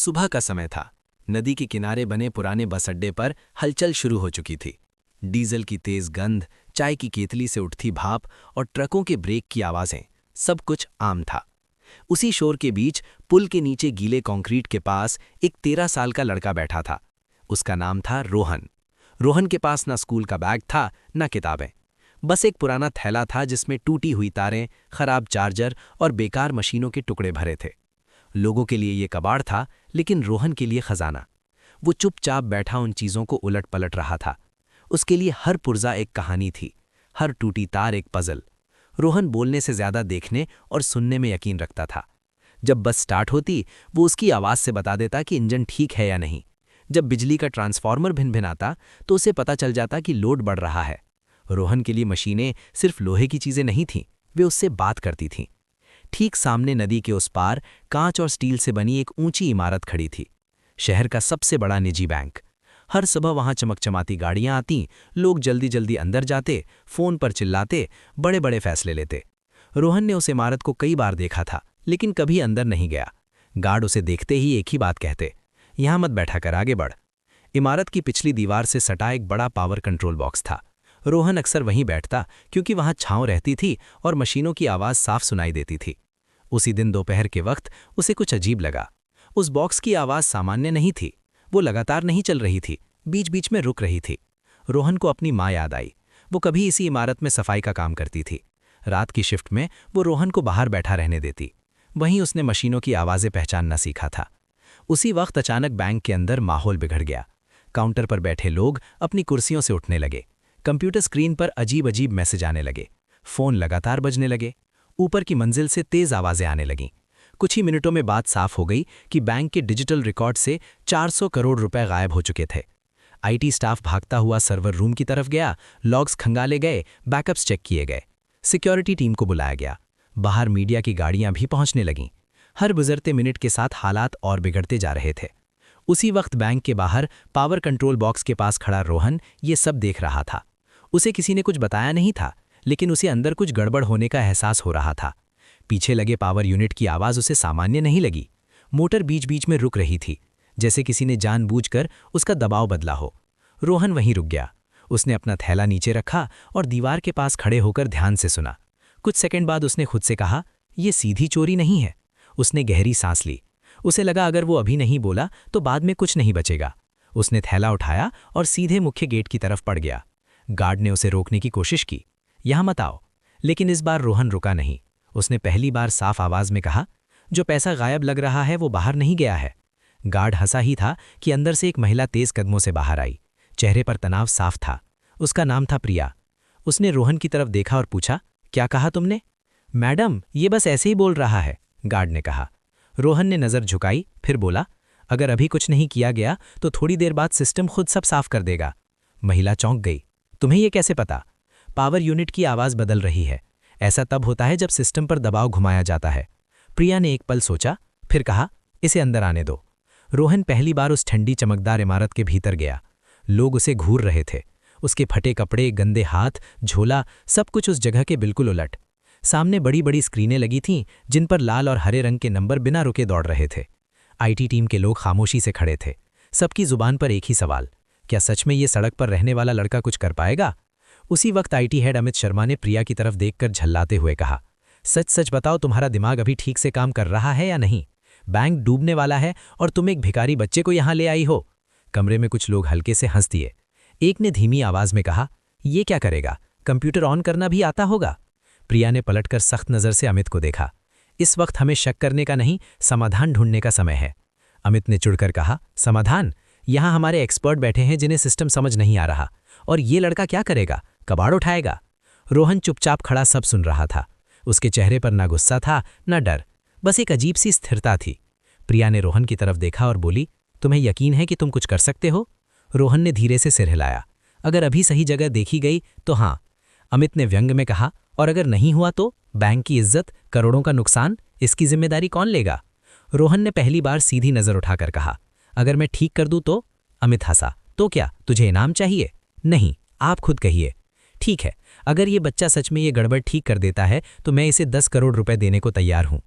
सुबह का समय था। नदी के किनारे बने पुराने बस अड्डे पर हलचल शुरू हो चुकी थी। डीजल की तेज गंध, चाय की केतली से उठती भाप और ट्रकों के ब्रेक की आवाजें, सब कुछ आम था। उसी शोर के बीच पुल के नीचे गीले कंक्रीट के पास एक 13 साल का लड़का बैठा था। उसका नाम था रोहन। रोहन के पास ना स्कूल का बैग था, ना किताबें। बस एक पुराना थैला था जिसमें टूटी हुई तारें, खराब चार्जर और बेकार मशीनों के टुकड़े भरे थे। लोगों के लिए ये कबाड़ था, लेकिन रोहन के लिए खजाना। वो चुपचाप बैठा उन चीजों को उलट पलट रहा था। उसके लिए हर पुर्जा एक कहानी थी, हर टूटी तार एक पजल। रोहन बोलने से ज्यादा देखने और सुनने में यकीन रखता था। जब बस स्टार्ट होती, वो उसकी आवाज से बता देता कि इंजन ठीक है या नहीं। जब बिजली का ट्रांसफार्मर भिनभिनाता तो उसे पता चल जाता कि लोड बढ़ रहा है। रोहन के लिए मशीनें सिर्फ लोहे की चीजें नहीं थीं, वे उससे बात करती थीं। ठीक सामने नदी के उस पार कांच और स्टील से बनी एक ऊंची इमारत खड़ी थी, शहर का सबसे बड़ा निजी बैंक। हर सुबह वहां चमकचमाती गाड़ियां आती, लोग जल्दी जल्दी अंदर जाते, फोन पर चिल्लाते, बड़े बड़े फैसले लेते। रोहन ने उस इमारत को कई बार देखा था, लेकिन कभी अंदर नहीं गया। गार्ड उसे देखते ही एक ही बात कहते, यहां मत बैठा कर, आगे बढ़। इमारत की पिछली दीवार से सटा एक बड़ा पावर कंट्रोल बॉक्स था। रोहन अक्सर वहीं बैठता, क्योंकि वहां छांव रहती थी और मशीनों की आवाज साफ सुनाई देती थी। उसी दिन दोपहर के वक्त उसे कुछ अजीब लगा। उस बॉक्स की आवाज सामान्य नहीं थी, वो लगातार नहीं चल रही थी, बीच बीच में रुक रही थी। रोहन को अपनी माँ याद आई। वो कभी इसी इमारत में सफाई का काम करती थी। रात की शिफ्ट में वो रोहन को बाहर बैठा रहने देती। वहीं उसने मशीनों की आवाजें पहचानना सीखा था। उसी वक्त अचानक बैंक के अंदर माहौल बिगड़ गया। काउंटर पर बैठे लोग अपनी कुर्सियों से उठने लगे। कंप्यूटर स्क्रीन पर अजीब अजीब मैसेज आने लगे। फोन लगातार बजने लगे। ऊपर की मंजिल से तेज आवाजें आने लगीं। कुछ ही मिनटों में बात साफ हो गई कि बैंक के डिजिटल रिकॉर्ड से 400 करोड़ रुपए गायब हो चुके थे। आईटी स्टाफ भागता हुआ सर्वर रूम की तरफ गया, लॉग्स खंगाले गए, बैकअप्स चेक किए गए। सिक्योरिटी टीम को बुलाया गया। बाहर मीडिया की गाड़ियां भी पहुंचने लगीं। हर गुजरते मिनट के साथ हालात और बिगड़ते जा रहे थे। उसी वक्त बैंक के बाहर पावर कंट्रोल बॉक्स के पास खड़ा रोहन ये सब देख रहा था। उसे किसी ने कुछ बताया नहीं था, लेकिन उसे अंदर कुछ गड़बड़ होने का एहसास हो रहा था। पीछे लगे पावर यूनिट की आवाज उसे सामान्य नहीं लगी। मोटर बीच बीच में रुक रही थी, जैसे किसी ने जानबूझकर उसका दबाव बदला हो। रोहन वहीं रुक गया। उसने अपना थैला नीचे रखा और दीवार के पास खड़े होकर ध्यान से सुना। कुछ सेकंड बाद उसने खुद से कहा, यह सीधी चोरी नहीं है। उसने गहरी सांस ली। उसे लगा अगर वो अभी नहीं बोला तो बाद में कुछ नहीं बचेगा। उसने थैला उठाया और सीधे मुख्य गेट की तरफ पड़ गया। गार्ड ने उसे रोकने की कोशिश की, यहां मत आओ, लेकिन इस बार रोहन रुका नहीं। उसने पहली बार साफ आवाज में कहा, जो पैसा गायब लग रहा है वो बाहर नहीं गया है। गार्ड हंसा ही था कि अंदर से एक महिला तेज कदमों से बाहर आई। चेहरे पर तनाव साफ था। उसका नाम था प्रिया। उसने रोहन की तरफ देखा और पूछा, क्या कहा तुमने? मैडम, ये बस ऐसे ही बोल रहा है, गार्ड ने कहा। रोहन ने नजर झुकाई, फिर बोला, अगर अभी कुछ नहीं किया गया तो थोड़ी देर बाद सिस्टम खुद सब साफ कर देगा। महिला चौंक गई। तुम्हें यह कैसे पता? पावर यूनिट की आवाज बदल रही है। ऐसा तब होता है जब सिस्टम पर दबाव घुमाया जाता है। प्रिया ने एक पल सोचा, फिर कहा, इसे अंदर आने दो। रोहन पहली बार उस ठंडी चमकदार इमारत के भीतर गया। लोग उसे घूर रहे थे। उसके फटे कपड़े, गंदे हाथ, झोला, सब कुछ उस जगह के बिल्कुल उलट। सामने बड़ी बड़ी स्क्रीनें लगी थीं, जिन पर लाल और हरे रंग के नंबर बिना रुके दौड़ रहे थे। आईटी टीम के लोग खामोशी से खड़े थे। सबकी जुबान पर एक ही सवाल, क्या सच में ये सड़क पर रहने वाला लड़का कुछ कर पाएगा? उसी वक्त आईटी हेड अमित शर्मा ने प्रिया की तरफ देखकर झल्लाते हुए कहा, सच सच बताओ, तुम्हारा दिमाग अभी ठीक से काम कर रहा है या नहीं? बैंक डूबने वाला है और तुम एक भिखारी बच्चे को यहां ले आई हो। कमरे में कुछ लोग हल्के से हंस दिए। एक ने धीमी आवाज में कहा, ये क्या करेगा? कंप्यूटर ऑन करना भी आता होगा? प्रिया ने पलटकर सख्त नजर से अमित को देखा। इस वक्त हमें शक करने का नहीं, समाधान ढूंढने का समय है। अमित ने चिढ़कर कहा, समाधान? यहां हमारे एक्सपर्ट बैठे हैं जिन्हें सिस्टम समझ नहीं आ रहा, और ये लड़का क्या करेगा? कबाड़ उठाएगा? रोहन चुपचाप खड़ा सब सुन रहा था। उसके चेहरे पर ना गुस्सा था, ना डर, बस एक अजीब सी स्थिरता थी। प्रिया ने रोहन की तरफ देखा और बोली, तुम्हें यकीन है कि तुम कुछ कर सकते हो? रोहन ने धीरे से सिर हिलाया। अगर अभी सही जगह देखी गई तो हाँ। अमित ने व्यंग में कहा, और अगर नहीं हुआ तो? बैंक की इज्जत, करोड़ों का नुकसान, इसकी जिम्मेदारी कौन लेगा? रोहन ने पहली बार सीधी नजर उठाकर कहा, अगर मैं ठीक कर दूं तो? अमित हंसा, तो क्या तुझे इनाम चाहिए? नहीं, आप खुद कहिए। ठीक है, अगर ये बच्चा सच में ये गड़बड़ ठीक कर देता है तो मैं इसे 10 करोड़ रुपए देने को तैयार हूं।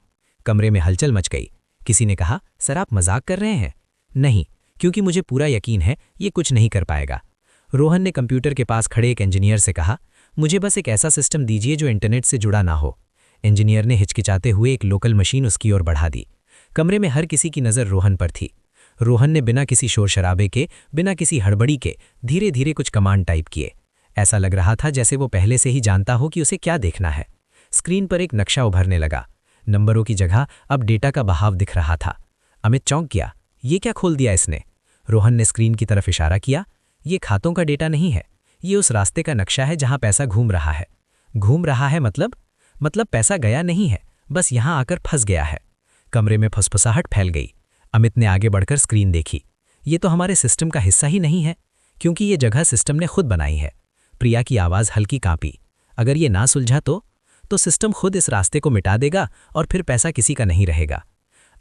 कमरे में हलचल मच गई। किसी ने कहा, सर आप मजाक कर रहे हैं? नहीं, क्योंकि मुझे पूरा यकीन है ये कुछ नहीं कर पाएगा। रोहन ने कंप्यूटर के पास खड़े एक इंजीनियर से कहा, मुझे बस एक ऐसा सिस्टम दीजिए जो इंटरनेट से जुड़ा ना हो। इंजीनियर ने हिचकिचाते हुए एक लोकल मशीन उसकी ओर बढ़ा दी। कमरे में हर किसी की नज़र रोहन पर थी। रोहन ने बिना किसी शोर शराबे के, बिना किसी हड़बड़ी के धीरे धीरे कुछ कमांड टाइप किए। ऐसा लग रहा था जैसे वो पहले से ही जानता हो कि उसे क्या देखना है। स्क्रीन पर एक नक्शा उभरने लगा। नंबरों की जगह अब डेटा का बहाव दिख रहा था। अमित चौंक गया। ये क्या खोल दिया इसने? रोहन ने स्क्रीन की तरफ इशारा किया। ये खातों का डेटा नहीं है, ये उस रास्ते का नक्शा है जहां पैसा घूम रहा है। घूम रहा है मतलब पैसा गया नहीं है, बस यहां आकर फंस गया है। कमरे में फुसफुसाहट फैल गई। अमित ने आगे बढ़कर स्क्रीन देखी। ये तो हमारे सिस्टम का हिस्सा ही नहीं है, क्योंकि ये जगह सिस्टम ने खुद बनाई है। प्रिया की आवाज़ हल्की कांपी। अगर ये ना सुलझा तो सिस्टम खुद इस रास्ते को मिटा देगा और फिर पैसा किसी का नहीं रहेगा।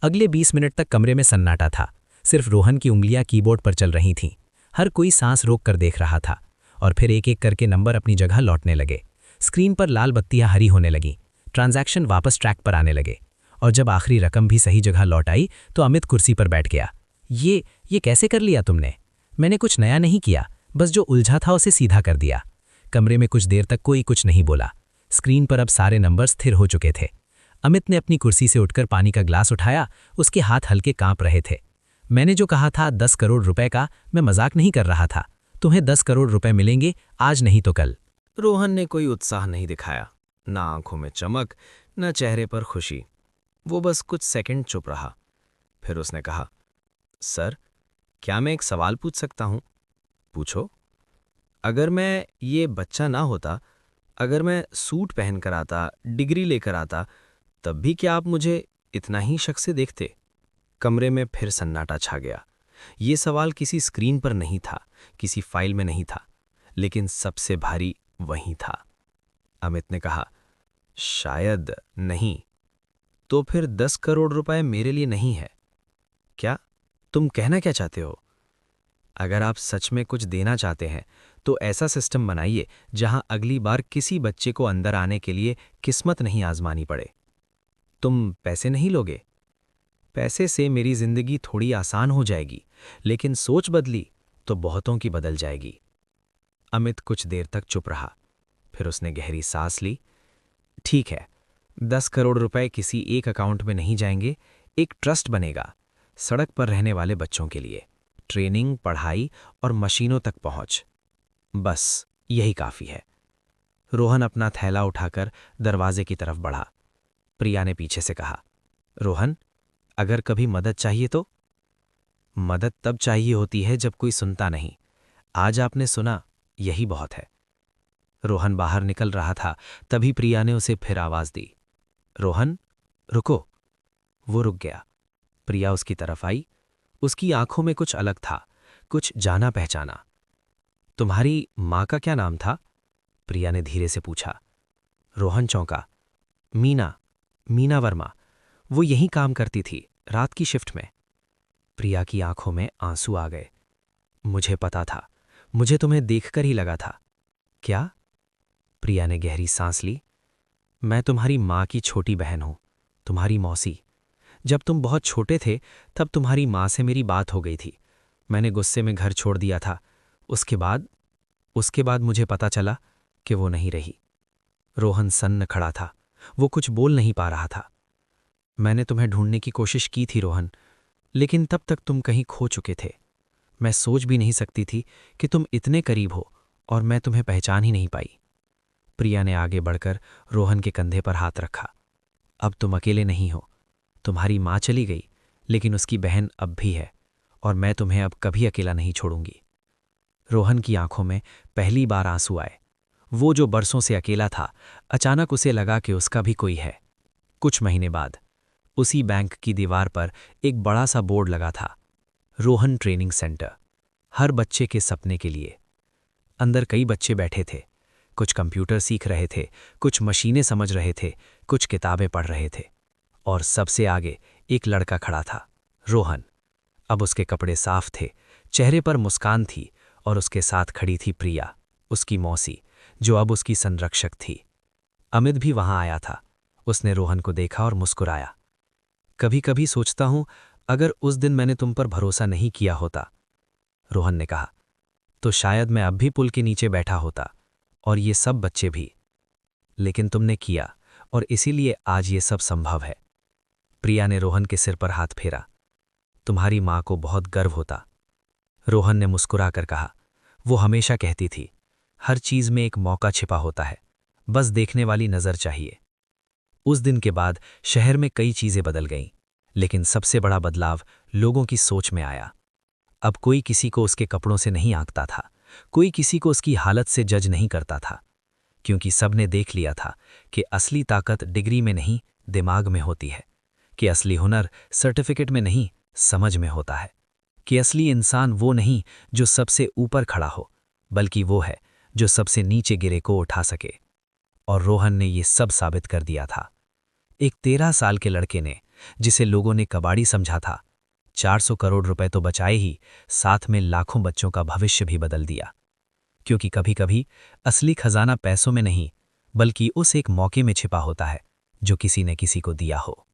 अगले 20 मिनट तक कमरे में सन्नाटा था। सिर्फ रोहन की उंगलियां कीबोर्ड पर चल रही थीं। हर कोई सांस रोक कर देख रहा था और फिर एक एक करके नंबर अपनी जगह लौटने लगे। स्क्रीन पर लाल बत्तियां हरी होने लगीं। ट्रांजैक्शन वापस ट्रैक पर आने लगे और जब आखिरी रकम भी सही जगह लौट आई तो अमित कुर्सी पर बैठ गया। ये कैसे कर लिया तुमने? मैंने कुछ नया नहीं किया, बस जो उलझा था उसे सीधा कर दिया। कमरे में कुछ देर तक कोई कुछ नहीं बोला। स्क्रीन पर अब सारे नंबर स्थिर हो चुके थे। अमित ने अपनी कुर्सी से उठकर पानी का ग्लास उठाया। उसके हाथ हल्के कांप रहे थे। मैंने जो कहा था 10 करोड़ रुपए का, मैं मजाक नहीं कर रहा था। तुम्हें 10 करोड़ रुपए मिलेंगे, आज नहीं तो कल। रोहन ने कोई उत्साह नहीं दिखाया, ना आंखों में चमक, न चेहरे पर खुशी। वो बस कुछ सेकंड चुप रहा। फिर उसने कहा, सर, क्या मैं एक सवाल पूछ सकता हूं? पूछो। अगर मैं ये बच्चा ना होता, अगर मैं सूट पहनकर आता, डिग्री लेकर आता, तब भी क्या आप मुझे इतना ही शक से देखते? कमरे में फिर सन्नाटा छा गया। ये सवाल किसी स्क्रीन पर नहीं था, किसी फाइल में नहीं था, लेकिन सबसे भारी वहीं था। अमित ने कहा, शायद नहीं। तो फिर 10 करोड़ रुपए मेरे लिए नहीं है क्या? तुम कहना क्या चाहते हो? अगर आप सच में कुछ देना चाहते हैं तो ऐसा सिस्टम बनाइए जहां अगली बार किसी बच्चे को अंदर आने के लिए किस्मत नहीं आजमानी पड़े। तुम पैसे नहीं लोगे? पैसे से मेरी जिंदगी थोड़ी आसान हो जाएगी, लेकिन सोच बदली तो बहुतों की बदल जाएगी। अमित कुछ देर तक चुप रहा। फिर उसने गहरी सांस ली। ठीक है, 10 करोड़ रुपए किसी एक अकाउंट में नहीं जाएंगे, एक ट्रस्ट बनेगा, सड़क पर रहने वाले बच्चों के लिए। ट्रेनिंग, पढ़ाई और मशीनों तक पहुंच, बस यही काफी है। रोहन अपना थैला उठाकर दरवाजे की तरफ बढ़ा। प्रिया ने पीछे से कहा, रोहन, अगर कभी मदद चाहिए तो? मदद तब चाहिए होती है जब कोई सुनता नहीं। आज आपने सुना, यही बहुत है। रोहन बाहर निकल रहा था, तभी प्रिया ने उसे फिर आवाज दी, रोहन, रुको। वो रुक गया। प्रिया उसकी तरफ आई। उसकी आंखों में कुछ अलग था, कुछ जाना पहचाना। तुम्हारी माँ का क्या नाम था? प्रिया ने धीरे से पूछा। रोहन चौंका। मीना वर्मा। वो यहीं काम करती थी, रात की शिफ्ट में। प्रिया की आंखों में आंसू आ गए। मुझे पता था, मुझे तुम्हें देखकर ही लगा था। क्या? प्रिया ने गहरी सांस ली। मैं तुम्हारी माँ की छोटी बहन हूं, तुम्हारी मौसी। जब तुम बहुत छोटे थे तब तुम्हारी माँ से मेरी बात हो गई थी। मैंने गुस्से में घर छोड़ दिया था। उसके बाद मुझे पता चला कि वो नहीं रही। रोहन सन्न खड़ा था। वो कुछ बोल नहीं पा रहा था। मैंने तुम्हें ढूंढने की कोशिश की थी रोहन, लेकिन तब तक तुम कहीं खो चुके थे। मैं सोच भी नहीं सकती थी कि तुम इतने करीब हो और मैं तुम्हें पहचान ही नहीं पाई। प्रिया ने आगे बढ़कर रोहन के कंधे पर हाथ रखा। अब तुम अकेले नहीं हो। तुम्हारी माँ चली गई, लेकिन उसकी बहन अब भी है और मैं तुम्हें अब कभी अकेला नहीं छोड़ूंगी। रोहन की आंखों में पहली बार आंसू आए। वो जो बरसों से अकेला था, अचानक उसे लगा कि उसका भी कोई है। कुछ महीने बाद उसी बैंक की दीवार पर एक बड़ा सा बोर्ड लगा था, रोहन ट्रेनिंग सेंटर, हर बच्चे के सपने के लिए। अंदर कई बच्चे बैठे थे। कुछ कंप्यूटर सीख रहे थे, कुछ मशीनें समझ रहे थे, कुछ किताबें पढ़ रहे थे। और सबसे आगे एक लड़का खड़ा था, रोहन। अब उसके कपड़े साफ थे, चेहरे पर मुस्कान थी और उसके साथ खड़ी थी प्रिया, उसकी मौसी, जो अब उसकी संरक्षक थी। अमित भी वहां आया था। उसने रोहन को देखा और मुस्कुराया। कभी कभी सोचता हूं, अगर उस दिन मैंने तुम पर भरोसा नहीं किया होता, रोहन ने कहा, तो शायद मैं अब भी पुल के नीचे बैठा होता, और ये सब बच्चे भी। लेकिन तुमने किया, और इसीलिए आज ये सब संभव है। प्रिया ने रोहन के सिर पर हाथ फेरा। तुम्हारी मां को बहुत गर्व होता। रोहन ने मुस्कुराकर कहा, वो हमेशा कहती थी, हर चीज में एक मौका छिपा होता है, बस देखने वाली नजर चाहिए। उस दिन के बाद शहर में कई चीजें बदल गईं, लेकिन सबसे बड़ा बदलाव लोगों की सोच में आया। अब कोई किसी को उसके कपड़ों से नहीं आंकता था, कोई किसी को उसकी हालत से जज नहीं करता था, क्योंकि सबने देख लिया था कि असली ताकत डिग्री में नहीं, दिमाग में होती है, कि असली हुनर सर्टिफिकेट में नहीं, समझ में होता है, कि असली इंसान वो नहीं जो सबसे ऊपर खड़ा हो, बल्कि वो है जो सबसे नीचे गिरे को उठा सके। और रोहन ने ये सब साबित कर दिया था। एक 13 साल के लड़के ने, जिसे लोगों ने कबाड़ी समझा था, 400 करोड़ रुपए तो बचाए ही, साथ में लाखों बच्चों का भविष्य भी बदल दिया। क्योंकि कभी कभी असली खजाना पैसों में नहीं, बल्कि उस एक मौके में छिपा होता है जो किसी ने किसी को दिया हो।